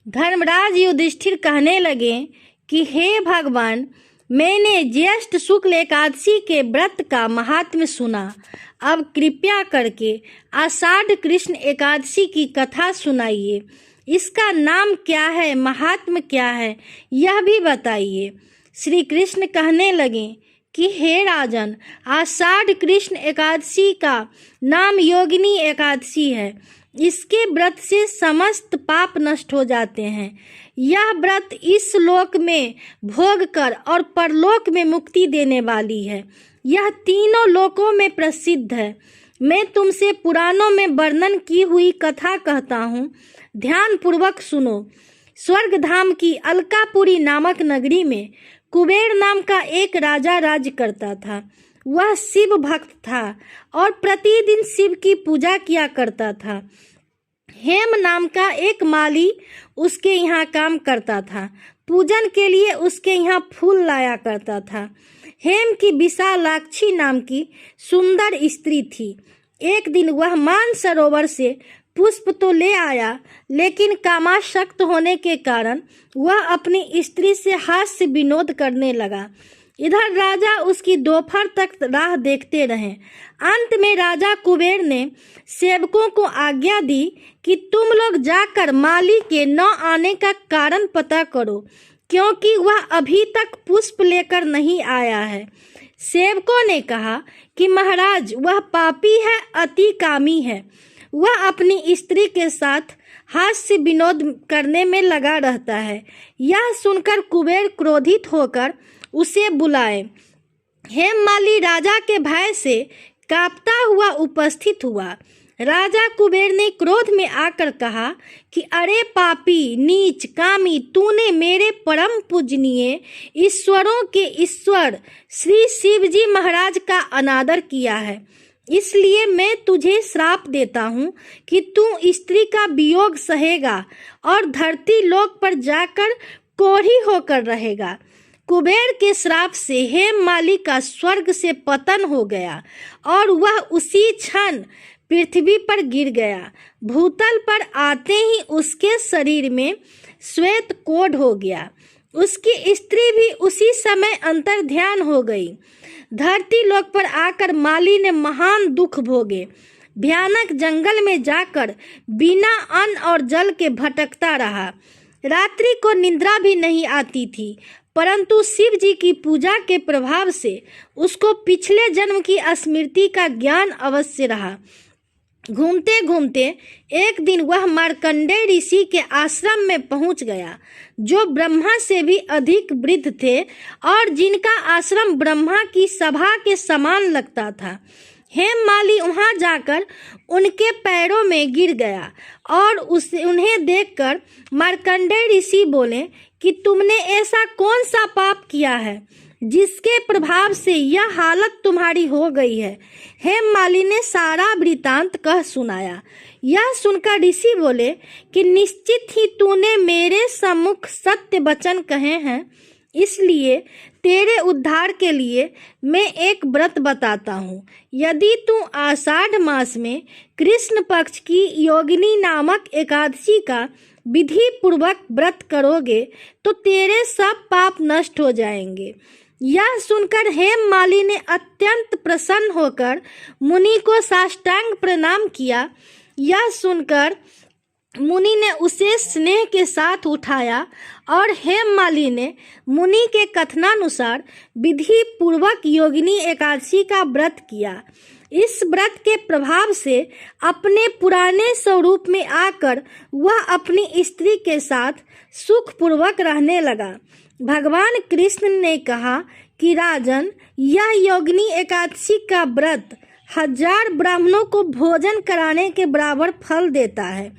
धर्मराज युधिष्ठिर कहने लगे कि हे भगवान, मैंने ज्येष्ठ शुक्ल एकादशी के व्रत का महात्म्य सुना। अब कृपया करके आषाढ़ कृष्ण एकादशी की कथा सुनाइए। इसका नाम क्या है, महात्म्य क्या है, यह भी बताइए। श्री कृष्ण कहने लगे कि हे राजन, आषाढ़ कृष्ण एकादशी का नाम योगिनी एकादशी है। इसके व्रत से समस्त पाप नष्ट हो जाते हैं। यह व्रत इस लोक में भोग कर और परलोक में मुक्ति देने वाली है। यह तीनों लोकों में प्रसिद्ध है। मैं तुमसे पुराणों में वर्णन की हुई कथा कहता हूँ, ध्यान पूर्वक सुनो। स्वर्ग धाम की अलकापुरी नामक नगरी में कुबेर नाम का एक राजा राज्य करता था। वह शिव भक्त था और प्रतिदिन शिव की पूजा किया करता था। हेम नाम का एक माली उसके यहाँ काम करता था। पूजन के लिए उसके यहाँ फूल लाया करता था। हेम की विशालाक्षी नाम की सुंदर स्त्री थी। एक दिन वह मानसरोवर से पुष्प तो ले आया, लेकिन कामासक्त होने के कारण वह अपनी स्त्री से हास्य विनोद करने लगा। इधर राजा उसकी दोपहर तक राह देखते रहे। अंत में राजा कुबेर ने सेवकों को आज्ञा दी कि तुम लोग जाकर माली के न आने का कारण पता करो, क्योंकि वह अभी तक पुष्प लेकर नहीं आया है। सेवकों ने कहा कि महाराज, वह पापी है, अति कामी है। वह अपनी स्त्री के साथ हास्य विनोद करने में लगा रहता है। यह सुनकर कुबेर क्रोधित होकर उसे बुलाए। हेममाली राजा के भय से कांपता हुआ उपस्थित हुआ। राजा कुबेर ने क्रोध में आकर कहा कि अरे पापी, नीच, कामी, तूने मेरे परम पूजनीय ईश्वरों के ईश्वर श्री शिव जी महाराज का अनादर किया है। इसलिए मैं तुझे श्राप देता हूँ कि तू स्त्री का वियोग सहेगा और धरती लोक पर जाकर कोढ़ी होकर रहेगा। कुबेर के श्राप से हेममाली का स्वर्ग से पतन हो गया और वह उसी क्षण पृथ्वी पर गिर गया। भूतल पर आते ही उसके शरीर में श्वेत कोढ़ हो गया। उसकी स्त्री भी उसी समय अंतर्ध्यान हो गई। धरती लोक पर आकर माली ने महान दुख भोगे। भयानक जंगल में जाकर बिना अन्न और जल के भटकता रहा। रात्रि को निद्रा भी नहीं आती थी, परंतु शिव जी की पूजा के प्रभाव से उसको पिछले जन्म की स्मृति का ज्ञान अवश्य रहा। घूमते घूमते एक दिन वह मार्कंडेय ऋषि के आश्रम में पहुंच गया, जो ब्रह्मा से भी अधिक वृद्ध थे और जिनका आश्रम ब्रह्मा की सभा के समान लगता था। हेममाली वहां जाकर उनके पैरों में गिर गया और उन्हें देखकर मार्कंडेय ऋषि बोले कि तुमने ऐसा कौन सा पाप किया है जिसके प्रभाव से यह हालत तुम्हारी हो गई है। हेममाली ने सारा वृतांत कह सुनाया। यह सुनकर ऋषि बोले कि निश्चित ही तूने मेरे सम्मुख सत्य वचन कहे हैं, इसलिए तेरे उद्धार के लिए मैं एक व्रत बताता हूँ। यदि तू आषाढ़ मास में कृष्ण पक्ष की योगिनी नामक एकादशी का विधि पूर्वक व्रत करोगे तो तेरे सब पाप नष्ट हो जाएंगे। यह सुनकर हेममाली ने अत्यंत प्रसन्न होकर मुनि को साष्टांग प्रणाम किया। यह सुनकर मुनि ने उसे स्नेह के साथ उठाया और हेममाली ने मुनि के कथनानुसार विधि पूर्वक योगिनी एकादशी का व्रत किया। इस व्रत के प्रभाव से अपने पुराने स्वरूप में आकर वह अपनी स्त्री के साथ सुखपूर्वक रहने लगा। भगवान कृष्ण ने कहा कि राजन, यह योगिनी एकादशी का व्रत 1000 ब्राह्मणों को भोजन कराने के बराबर फल देता है।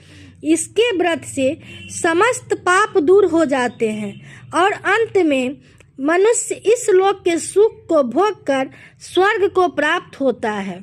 इसके व्रत से समस्त पाप दूर हो जाते हैं और अंत में मनुष्य इस लोक के सुख को भोग कर स्वर्ग को प्राप्त होता है।